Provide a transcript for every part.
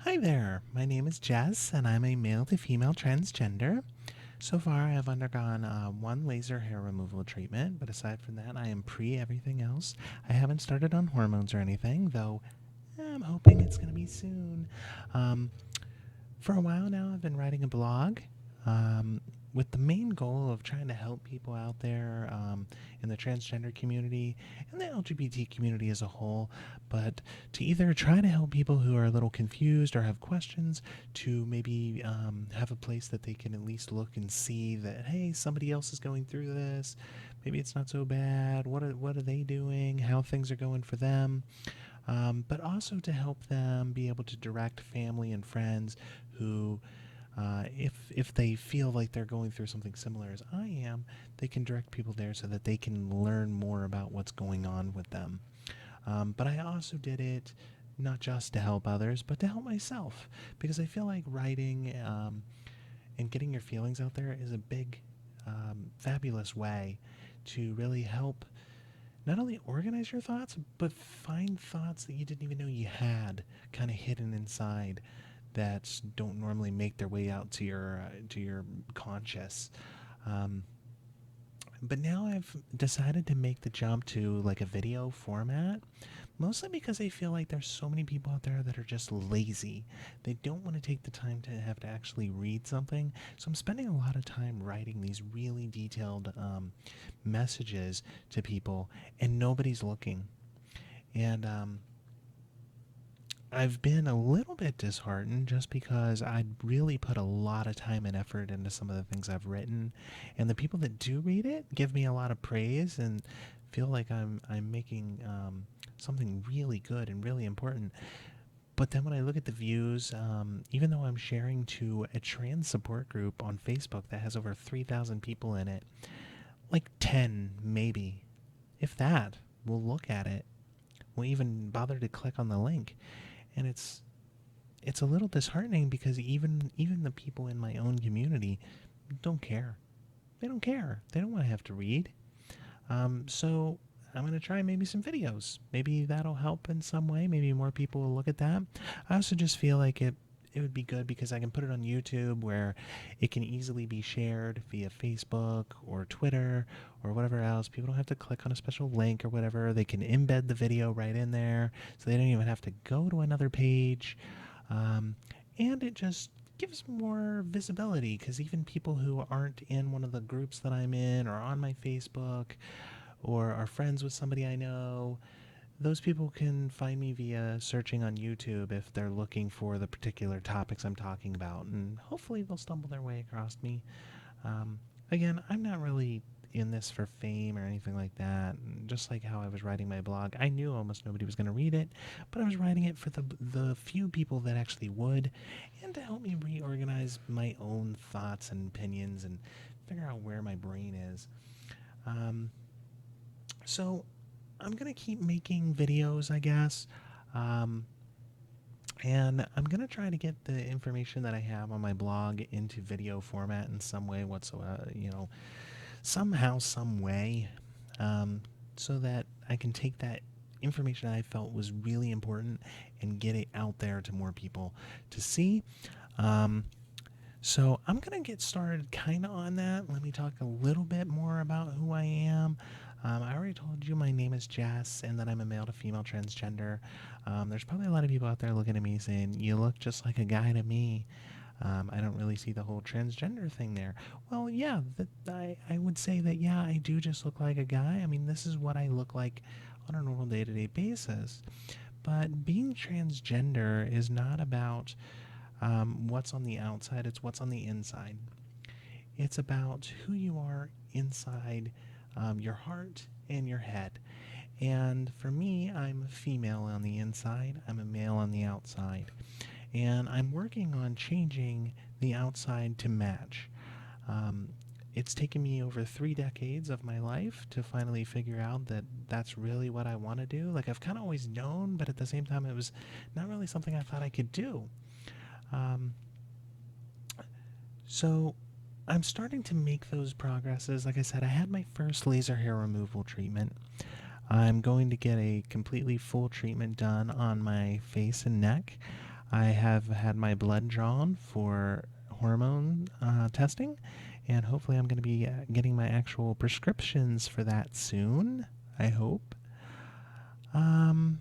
Hi there, my name is Jess, and I'm a male to female transgender. So far, I have undergone one laser hair removal treatment, but aside from that, I am pre everything else. I haven't started on hormones or anything, though I'm hoping it's going to be soon. Um, for a while now, I've been writing a blog um, with the main goal of trying to help people out there in the transgender community and the LGBT community as a whole, but to either try to help people who are a little confused or have questions, to maybe have a place that they can at least look and see that, hey, somebody else is going through this. Maybe it's not so bad. What are they doing? How things are going for them? But also to help them be able to direct family and friends who, if they feel like they're going through something similar as I am, they can direct people there so that they can learn more about what's going on with them. But I also did it not just to help others, but to help myself because I feel like writing and getting your feelings out there is a big, fabulous way to really help not only organize your thoughts, but find thoughts that you didn't even know you had kind of hidden inside that don't normally make their way out to your conscious. Um, but now I've decided to make the jump to like a video format, mostly because I feel like there's so many people out there that are just lazy. They don't want to take the time to have to actually read something. So I'm spending a lot of time writing these really detailed messages to people, and nobody's looking. And I've been a little bit disheartened just because I really put a lot of time and effort into some of the things I've written, and the people that do read it give me a lot of praise and feel like I'm making something really good and really important. But then when I look at the views, even though I'm sharing to a trans support group on Facebook that has over 3,000 people in it, like 10 maybe, if that, will look at it, will even bother to click on the link, and it's a little disheartening because even the people in my own community don't care. They don't care. They don't want to have to read. So I'm gonna try maybe some videos. Maybe that'll help in some way. Maybe more people will look at that. I also just feel like it would be good because I can put it on YouTube where it can easily be shared via Facebook or Twitter or whatever else. People don't have to click on a special link or whatever. They can embed the video right in there so they don't even have to go to another page. Um, and it just gives more visibility because even people who aren't in one of the groups that I'm in or on my Facebook or are friends with somebody I know, those people can find me via searching on YouTube if they're looking for the particular topics I'm talking about, and hopefully they'll stumble their way across me. Um, Again, I'm not really in this for fame or anything like that. Just like how I was writing my blog, I knew almost nobody was going to read it, but I was writing it for the few people that actually would, and to help me reorganize my own thoughts and opinions and figure out where my brain is. Um, so I'm gonna keep making videos, I guess. Um, and I'm gonna try to get the information that I have on my blog into video format in some way whatsoever, somehow, some way, um, so that I can take that information I felt was really important and get it out there to more people to see. Um, so I'm going to get started kind of on that. Let me talk a little bit more about who I am. I already told you my name is Jess and that I'm a male to female transgender. There's probably a lot of people out there looking at me saying, you look just like a guy to me. I don't really see the whole transgender thing there. Well, yeah, I would say that, yeah, I do just look like a guy. I mean, this is what I look like on a normal day to day basis. But being transgender is not about what's on the outside, it's what's on the inside. It's about who you are inside your heart and your head. And for me, I'm a female on the inside, I'm a male on the outside. And I'm working on changing the outside to match. Um, it's taken me over 3 decades of my life to finally figure out that that's really what I want to do. Like, I've kind of always known, but at the same time, it was not really something I thought I could do. Um, so I'm starting to make those progresses. Like I said, I had my first laser hair removal treatment. I'm going to get a completely full treatment done on my face and neck. I have had my blood drawn for hormone testing, and hopefully I'm going to be getting my actual prescriptions for that soon. I hope. Um,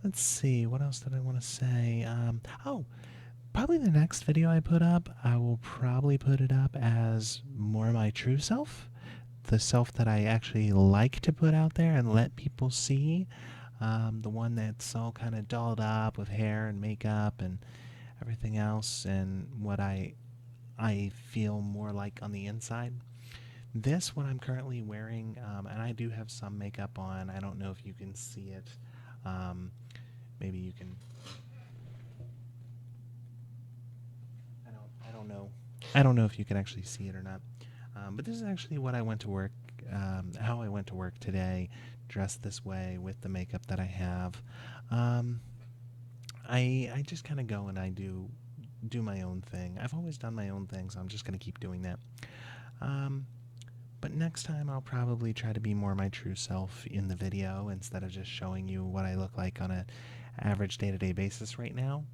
let's see. What else did I want to say? Oh, probably the next video I put up, I will probably put it up as more my true self, the self that I actually like to put out there and let people see. The one that's all kind of dolled up with hair and makeup and everything else, and what I feel more like on the inside. This, what I'm currently wearing, and I do have some makeup on. I don't know if you can see it. Um, maybe you can. I don't know. I don't know if you can actually see it or not. But this is actually what I went to work. How I went to work today, dressed this way with the makeup that I have. Um, I just kind of go and I do my own thing. I've always done my own thing, so I'm just gonna keep doing that. Um, but next time I'll probably try to be more my true self in the video instead of just showing you what I look like on a average day-to-day basis right now.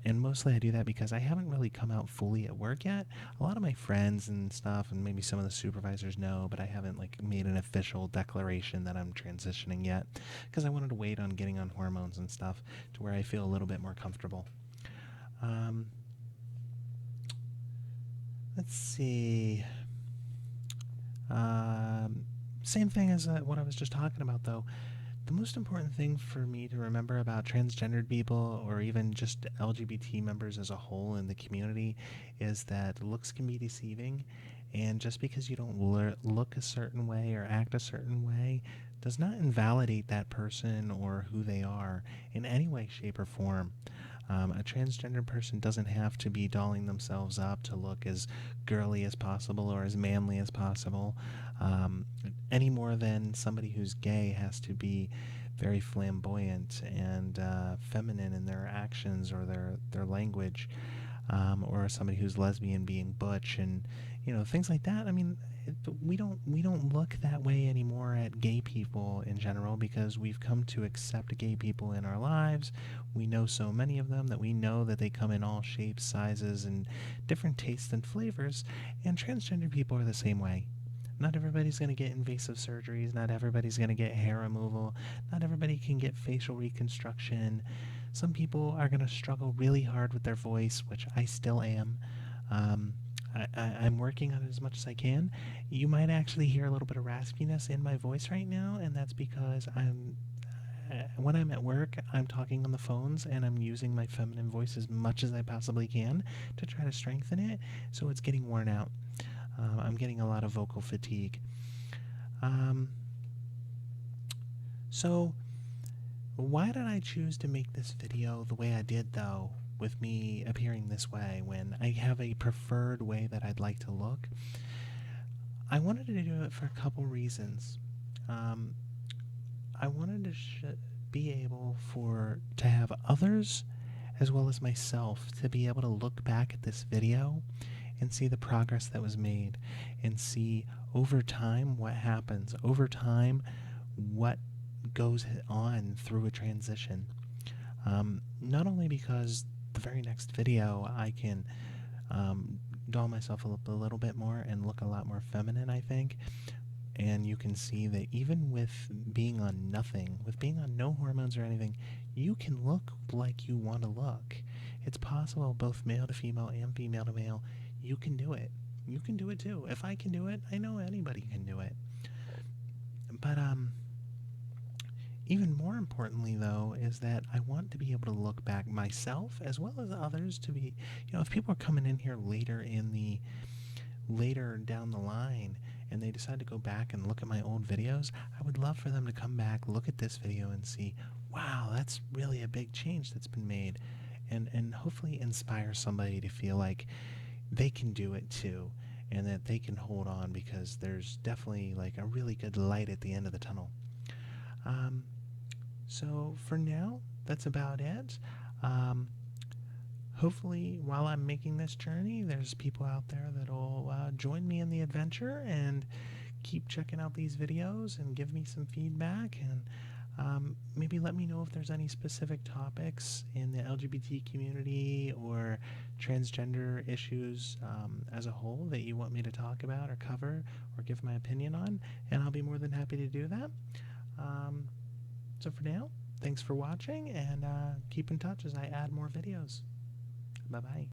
And mostly I do that because I haven't really come out fully at work yet. A lot of my friends and stuff, and maybe some of the supervisors know, but I haven't like made an official declaration that I'm transitioning yet because I wanted to wait on getting on hormones and stuff to where I feel a little bit more comfortable. Um, let's see. Um, Same thing as what I was just talking about, though. The most important thing for me to remember about transgendered people or even just LGBT members as a whole in the community is that looks can be deceiving. And just because you don't look a certain way or act a certain way does not invalidate that person or who they are in any way, shape, or form. A transgender person doesn't have to be dolling themselves up to look as girly as possible or as manly as possible, um, any more than somebody who's gay has to be very flamboyant and feminine in their actions or their language, or somebody who's lesbian being butch and things like that. I mean, we don't look that way anymore at gay people in general because we've come to accept gay people in our lives. We know so many of them that we know that they come in all shapes, sizes, and different tastes and flavors. And transgender people are the same way. Not everybody's going to get invasive surgeries. Not everybody's going to get hair removal. Not everybody can get facial reconstruction. Some people are going to struggle really hard with their voice, which I still am. Um, I'm working on it as much as I can. You might actually hear a little bit of raspiness in my voice right now, and that's because when I'm at work, I'm talking on the phones and I'm using my feminine voice as much as I possibly can to try to strengthen it, so it's getting worn out. I'm getting a lot of vocal fatigue. Um, so, why did I choose to make this video the way I did, though, with me appearing this way when I have a preferred way that I'd like to look? I wanted to do it for a couple reasons. Um, I wanted to be able to have others as well as myself to be able to look back at this video and see the progress that was made and see over time what happens, over time what goes on through a transition. Not only because the very next video I can doll myself up a little bit more and look a lot more feminine, I think. And you can see that even with being on nothing, with being on no hormones or anything, you can look like you want to look. It's possible, both male to female and female to male. You can do it. You can do it too. If I can do it, I know anybody can do it. But even more importantly, though, is that I want to be able to look back myself as well as others to be, if people are coming in here later down the line and they decide to go back and look at my old videos, I would love for them to come back, look at this video and see, wow, that's really a big change that's been made, and hopefully inspire somebody to feel like they can do it too and that they can hold on because there's definitely like a really good light at the end of the tunnel. So for now, that's about it. Um, Hopefully, while I'm making this journey, there's people out there that'll join me in the adventure and keep checking out these videos and give me some feedback. And Maybe let me know if there's any specific topics in the LGBT community or transgender issues as a whole that you want me to talk about or cover or give my opinion on, and I'll be more than happy to do that. Um, so for now, thanks for watching, and keep in touch as I add more videos. Bye bye.